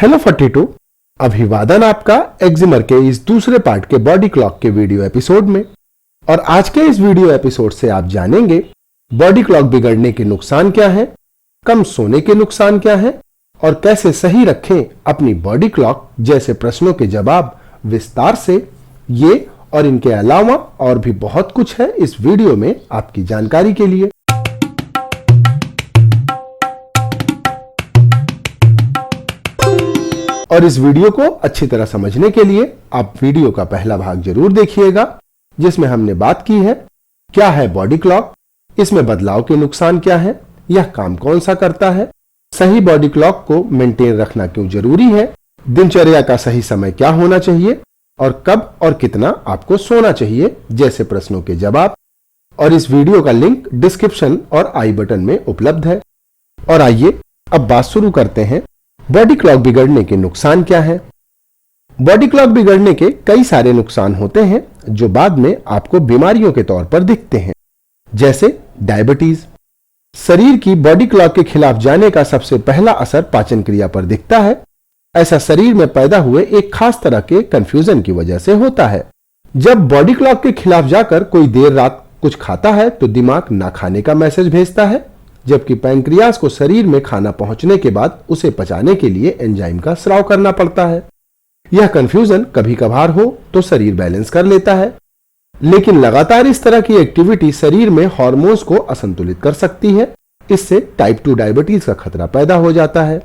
Hello 42, अभिवादन आपका एक्जिमर के इस दूसरे पार्ट के बॉडी क्लॉक के वीडियो एपिसोड में। और आज के इस वीडियो एपिसोड से आप जानेंगे बॉडी क्लॉक बिगड़ने के नुकसान क्या है, कम सोने के नुकसान क्या है और कैसे सही रखें अपनी बॉडी क्लॉक जैसे प्रश्नों के जवाब विस्तार से। ये और इनके अलावा और भी बहुत कुछ है इस वीडियो में आपकी जानकारी के लिए। और इस वीडियो को अच्छी तरह समझने के लिए आप वीडियो का पहला भाग जरूर देखिएगा, जिसमें हमने बात की है क्या है बॉडी क्लॉक, इसमें बदलाव के नुकसान क्या है, यह काम कौन सा करता है, सही बॉडी क्लॉक को मेंटेन रखना क्यों जरूरी है, दिनचर्या का सही समय क्या होना चाहिए और कब और कितना आपको सोना चाहिए जैसे प्रश्नों के जवाब। और इस वीडियो का लिंक डिस्क्रिप्शन और आई बटन में उपलब्ध है। और आइए अब बात शुरू करते हैं। बॉडी क्लॉक बिगड़ने के नुकसान क्या है। बॉडी क्लॉक बिगड़ने के कई सारे नुकसान होते हैं जो बाद में आपको बीमारियों के तौर पर दिखते हैं, जैसे डायबिटीज। शरीर की बॉडी क्लॉक के खिलाफ जाने का सबसे पहला असर पाचन क्रिया पर दिखता है। ऐसा शरीर में पैदा हुए एक खास तरह के कंफ्यूजन की वजह से होता है। जब बॉडी क्लॉक के खिलाफ जाकर कोई देर रात कुछ खाता है तो दिमाग ना खाने का मैसेज भेजता है, जबकि पैंक्रियास को शरीर में खाना पहुंचने के बाद उसे पचाने के लिए एंजाइम का स्राव करना पड़ता है। यह कंफ्यूजन कभी कभार हो तो शरीर बैलेंस कर लेता है, लेकिन लगातार इस तरह की एक्टिविटी शरीर में हार्मोन्स को असंतुलित कर सकती है। इससे टाइप 2 डायबिटीज का खतरा पैदा हो जाता है।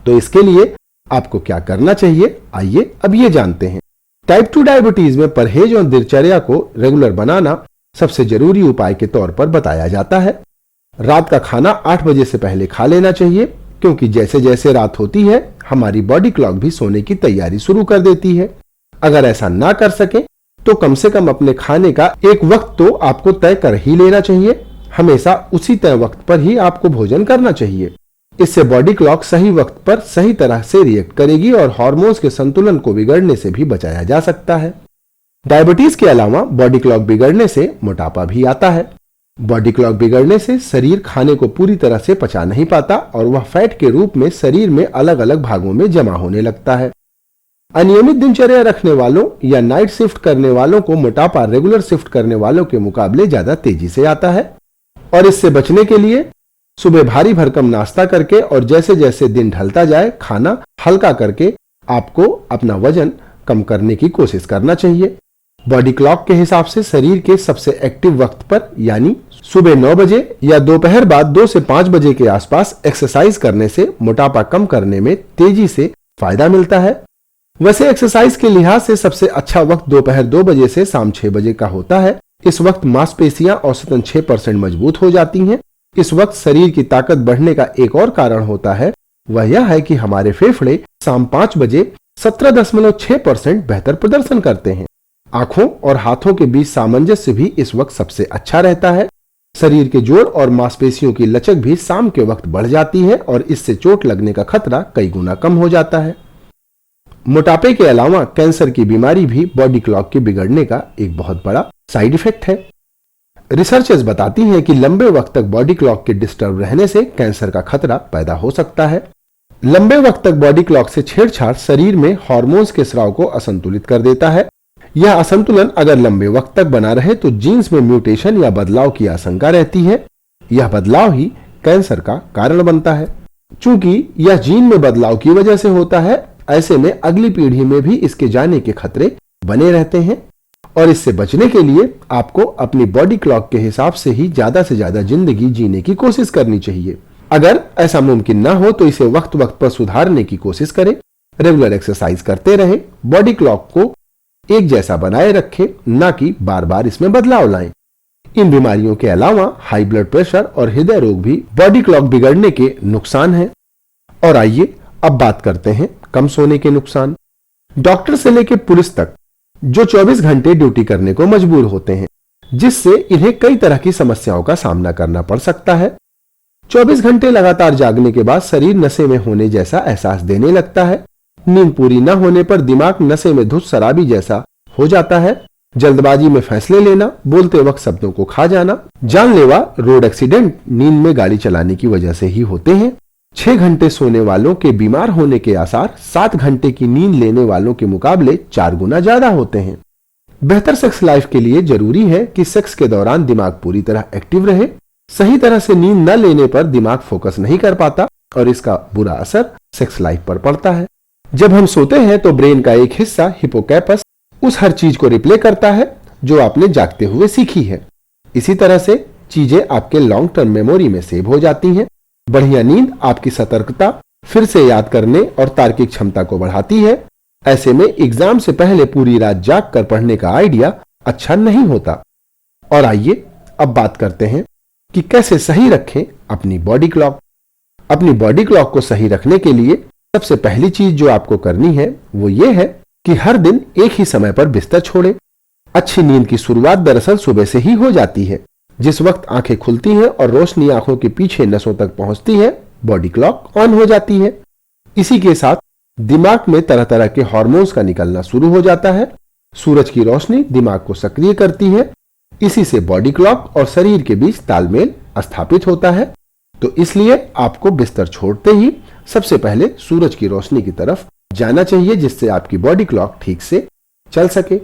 तो इसके लिए आपको क्या करना चाहिए, आइए अब ये जानते हैं। टाइप 2 डायबिटीज में परहेज और दिनचर्या को रेगुलर बनाना सबसे जरूरी उपाय के तौर पर बताया जाता है। रात का खाना 8 बजे से पहले खा लेना चाहिए, क्योंकि जैसे जैसे रात होती है हमारी बॉडी क्लॉक भी सोने की तैयारी शुरू कर देती है। अगर ऐसा ना कर सके तो कम से कम अपने खाने का एक वक्त तो आपको तय कर ही लेना चाहिए। हमेशा उसी तय वक्त पर ही आपको भोजन करना चाहिए। इससे बॉडी क्लॉक सही वक्त पर सही तरह से रिएक्ट करेगी और हार्मोन्स के संतुलन को बिगड़ने से भी बचाया जा सकता है। डायबिटीज के अलावा बॉडी क्लॉक बिगड़ने से मोटापा भी आता है। बॉडी क्लॉक बिगड़ने से शरीर खाने को पूरी तरह से पचा नहीं पाता और वह फैट के रूप में शरीर में अलग अलग भागों में जमा होने लगता है। अनियमित दिनचर्या रखने वालों या नाइट शिफ्ट करने वालों को मोटापा रेगुलर शिफ्ट करने वालों के मुकाबले ज्यादा तेजी से आता है। और इससे बचने के लिए सुबह भारी भरकम नाश्ता करके और जैसे जैसे दिन ढलता जाए खाना हल्का करके आपको अपना वजन कम करने की कोशिश करना चाहिए। बॉडी क्लॉक के हिसाब से शरीर के सबसे एक्टिव वक्त पर यानी सुबह 9 बजे या दोपहर बाद 2 से 5 बजे के आसपास एक्सरसाइज करने से मोटापा कम करने में तेजी से फायदा मिलता है। वैसे एक्सरसाइज के लिहाज से सबसे अच्छा वक्त दोपहर 2 बजे से शाम 6 बजे का होता है। इस वक्त मांसपेशियां औसतन 6% मजबूत हो जाती हैं। इस वक्त शरीर की ताकत बढ़ने का एक और कारण होता है, वह यह है कि हमारे फेफड़े शाम 5 बजे 17.6% बेहतर प्रदर्शन करते हैं। आंखों और हाथों के बीच सामंजस्य भी इस वक्त सबसे अच्छा रहता है। शरीर के जोड़ और मांसपेशियों की लचक भी शाम के वक्त बढ़ जाती है और इससे चोट लगने का खतरा कई गुना कम हो जाता है। मोटापे के अलावा कैंसर की बीमारी भी बॉडी क्लॉक के बिगड़ने का एक बहुत बड़ा साइड इफेक्ट है। रिसर्चर्स बताती हैं कि लंबे वक्त तक बॉडी क्लॉक के डिस्टर्ब रहने से कैंसर का खतरा पैदा हो सकता है। लंबे वक्त तक बॉडी क्लॉक से छेड़छाड़ शरीर में हार्मोन्स के स्राव को असंतुलित कर देता है। यह असंतुलन अगर लंबे वक्त तक बना रहे तो जीन्स में म्यूटेशन या बदलाव की आशंका रहती है। यह बदलाव ही कैंसर का कारण बनता है। चूंकि यह जीन में बदलाव की वजह से होता है, ऐसे में अगली पीढ़ी में भी इसके जाने के खतरे बने रहते हैं। और इससे बचने के लिए आपको अपनी बॉडी क्लॉक के हिसाब से ही ज्यादा से ज्यादा जिंदगी जीने की कोशिश करनी चाहिए। अगर ऐसा मुमकिन ना हो तो इसे वक्त वक्त पर सुधारने की कोशिश करें। रेगुलर एक्सरसाइज करते रहें, बॉडी क्लॉक को एक जैसा बनाए रखें, ना कि बार बार इसमें बदलाव लाएं। इन बीमारियों के अलावा हाई ब्लड प्रेशर और हृदय रोग भी बॉडी क्लॉक बिगड़ने के नुकसान हैं। और आइए अब बात करते हैं कम सोने के नुकसान। डॉक्टर से लेकर पुलिस तक जो 24 घंटे ड्यूटी करने को मजबूर होते हैं, जिससे इन्हें कई तरह की समस्याओं का सामना करना पड़ सकता है। 24 घंटे लगातार जागने के बाद शरीर नशे में होने जैसा एहसास देने लगता है। नींद पूरी न होने पर दिमाग नशे में धुत शराबी जैसा हो जाता है। जल्दबाजी में फैसले लेना, बोलते वक्त शब्दों को खा जाना, जानलेवा रोड एक्सीडेंट नींद में गाड़ी चलाने की वजह से ही होते हैं। 6 घंटे सोने वालों के बीमार होने के आसार 7 घंटे की नींद लेने वालों के मुकाबले 4 गुना ज्यादा होते हैं। बेहतर सेक्स लाइफ के लिए जरूरी है कि सेक्स के दौरान दिमाग पूरी तरह एक्टिव रहे। सही तरह से नींद न लेने पर दिमाग फोकस नहीं कर पाता और इसका बुरा असर सेक्स लाइफ पर पड़ता है। जब हम सोते हैं तो ब्रेन का एक हिस्सा हिपोकैम्पस उस हर चीज को रिप्ले करता है जो आपने जागते हुए सीखी है। इसी तरह से चीजें आपके लॉन्ग टर्म मेमोरी में सेव हो जाती हैं। बढ़िया नींद आपकी सतर्कता, फिर से याद करने और तार्किक क्षमता को बढ़ाती है। ऐसे में एग्जाम से पहले पूरी रात जाग कर पढ़ने का आइडिया अच्छा नहीं होता। और आइए अब बात करते हैं कि कैसे सही रखें अपनी बॉडी क्लॉक। अपनी बॉडी क्लॉक को सही रखने के लिए सबसे पहली चीज जो आपको करनी है वो ये है कि हर दिन एक ही समय पर बिस्तर छोड़ें। अच्छी नींद की शुरुआत दरअसल सुबह से ही हो जाती है। जिस वक्त आंखें खुलती हैं और रोशनी आंखों के पीछे नसों तक पहुंचती है, बॉडी क्लॉक ऑन हो जाती है। इसी के साथ दिमाग में तरह तरह के हार्मोन्स का निकलना शुरू हो जाता है। सूरज की रोशनी दिमाग को सक्रिय करती है। इसी से बॉडी क्लॉक और शरीर के बीच तालमेल स्थापित होता है। तो इसलिए आपको बिस्तर छोड़ते ही सबसे पहले सूरज की रोशनी की तरफ जाना चाहिए, जिससे आपकी बॉडी क्लॉक ठीक से चल सके।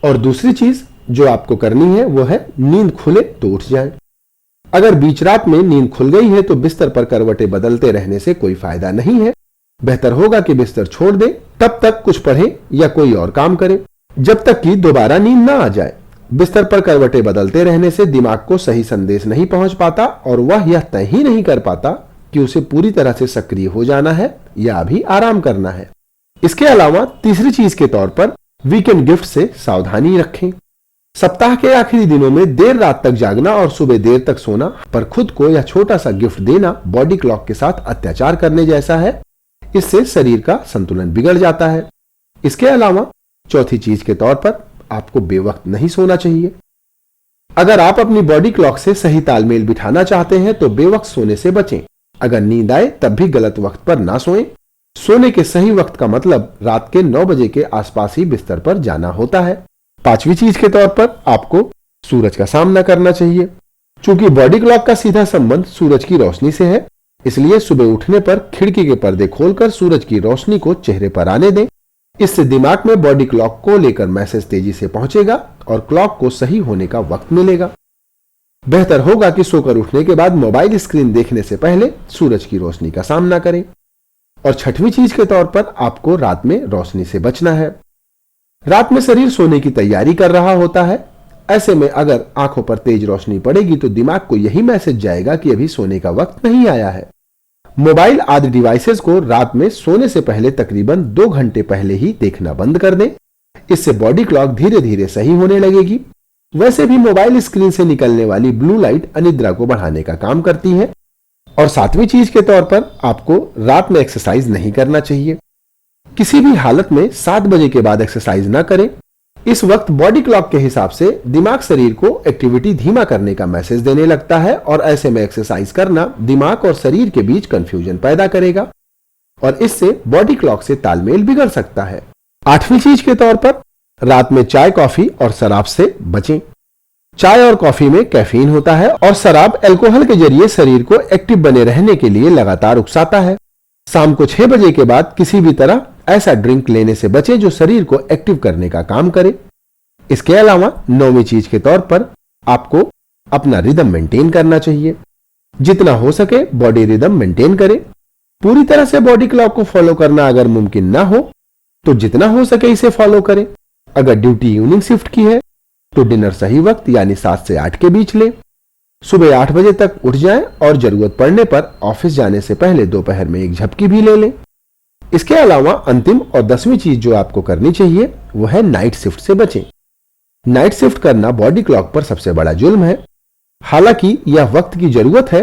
और दूसरी चीज जो आपको करनी है वो है नींद खुले तो उठ जाएं। अगर बीच रात में नींद खुल गई है तो बिस्तर पर करवटें बदलते रहने से कोई फायदा नहीं है। बेहतर होगा कि बिस्तर छोड़ दें, तब तक कुछ पढ़ें या कोई और काम करें जब तक कि दोबारा नींद ना आ जाए। बिस्तर पर करवटें बदलते रहने से दिमाग को सही संदेश नहीं पहुंच पाता और वह यह तय ही नहीं कर पाता कि उसे पूरी तरह से सक्रिय हो जाना है या अभी आराम करना है। इसके अलावा तीसरी चीज के तौर पर वीकेंड गिफ्ट से सावधानी रखें। सप्ताह के आखिरी दिनों में देर रात तक जागना और सुबह देर तक सोना पर खुद को यह छोटा सा गिफ्ट देना बॉडी क्लॉक के साथ अत्याचार करने जैसा है। इससे शरीर का संतुलन बिगड़ जाता है। इसके अलावा चौथी चीज के तौर पर आपको बेवक्त नहीं सोना चाहिए। अगर आप अपनी बॉडी क्लॉक से सही तालमेल बिठाना चाहते हैं तो बेवक्त सोने से बचें। अगर नींद आए तब भी गलत वक्त पर ना सोएं। सोने के सही वक्त का मतलब रात के 9 बजे के आसपास ही बिस्तर पर जाना होता है। पांचवी चीज के तौर पर आपको सूरज का सामना करना चाहिए। चूंकि बॉडी क्लॉक का सीधा संबंध सूरज की रोशनी से है, इसलिए सुबह उठने पर खिड़की के पर्दे खोलकर सूरज की रोशनी को चेहरे पर आने दें। इससे दिमाग में बॉडी क्लॉक को लेकर मैसेज तेजी से पहुंचेगा और क्लॉक को सही होने का वक्त मिलेगा। बेहतर होगा कि सोकर उठने के बाद मोबाइल स्क्रीन देखने से पहले सूरज की रोशनी का सामना करें। और छठवीं चीज के तौर पर आपको रात में रोशनी से बचना है। रात में शरीर सोने की तैयारी कर रहा होता है। ऐसे में अगर आंखों पर तेज रोशनी पड़ेगी तो दिमाग को यही मैसेज जाएगा कि अभी सोने का वक्त नहीं आया है। मोबाइल आदि डिवाइसेस को रात में सोने से पहले तकरीबन 2 घंटे पहले ही देखना बंद कर दें। इससे बॉडी क्लॉक धीरे धीरे सही होने लगेगी। वैसे भी मोबाइल स्क्रीन से निकलने वाली ब्लू लाइट अनिद्रा को बढ़ाने का काम करती है। और सातवीं चीज के तौर पर आपको रात में एक्सरसाइज नहीं करना चाहिए। किसी भी हालत में 7 बजे के बाद एक्सरसाइज ना करें। इस वक्त बॉडी क्लॉक के हिसाब से दिमाग शरीर को एक्टिविटी धीमा करने का मैसेज देने लगता है और ऐसे में एक्सरसाइज करना दिमाग और शरीर के बीच कंफ्यूजन पैदा करेगा और इससे बॉडी क्लॉक से तालमेल बिगड़ सकता है। आठवीं चीज के तौर पर रात में चाय, कॉफी और शराब से बचें। चाय और कॉफी में कैफीन होता है और शराब अल्कोहल के जरिए शरीर को एक्टिव बने रहने के लिए लगातार उकसाता है। शाम को 6 बजे के बाद किसी भी तरह ऐसा ड्रिंक लेने से बचे जो शरीर को एक्टिव करने का काम करे। इसके अलावा 9वीं चीज के तौर पर आपको अपना रिदम मेंटेन करना चाहिए। जितना हो सके बॉडी रिदम मेंटेन करें। पूरी तरह से बॉडी क्लॉक को फॉलो करना अगर मुमकिन ना हो तो जितना हो सके इसे फॉलो करें। अगर ड्यूटी इवनिंग शिफ्ट की है तो डिनर सही वक्त यानी 7 से 8 के बीच लें। सुबह 8 बजे तक उठ जाएं और जरूरत पड़ने पर ऑफिस जाने से पहले दोपहर में एक झपकी भी ले लें। इसके अलावा अंतिम और 10वीं चीज जो आपको करनी चाहिए वो है नाइट शिफ्ट से बचें। नाइट शिफ्ट करना बॉडी क्लॉक पर सबसे बड़ा जुल्म है। हालांकि यह वक्त की जरूरत है।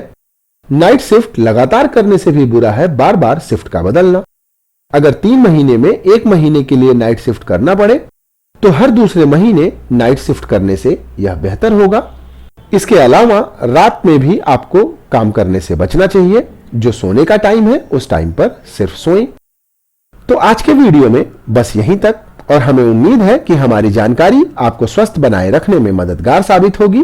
नाइट शिफ्ट लगातार करने से भी बुरा है बार बार शिफ्ट का बदलना। अगर 3 महीने में 1 महीने के लिए नाइट शिफ्ट करना पड़े तो हर दूसरे महीने नाइट शिफ्ट करने से यह बेहतर होगा। इसके अलावा रात में भी आपको काम करने से बचना चाहिए। जो सोने का टाइम है उस टाइम पर सिर्फ सोएं। तो आज के वीडियो में बस यहीं तक और हमें उम्मीद है कि हमारी जानकारी आपको स्वस्थ बनाए रखने में मददगार साबित होगी।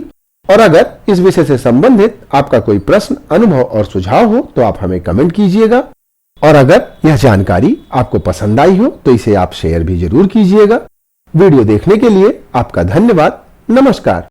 और अगर इस विषय से संबंधित आपका कोई प्रश्न, अनुभव और सुझाव हो तो आप हमें कमेंट कीजिएगा। और अगर यह जानकारी आपको पसंद आई हो तो इसे आप शेयर भी जरूर कीजिएगा। वीडियो देखने के लिए आपका धन्यवाद। नमस्कार।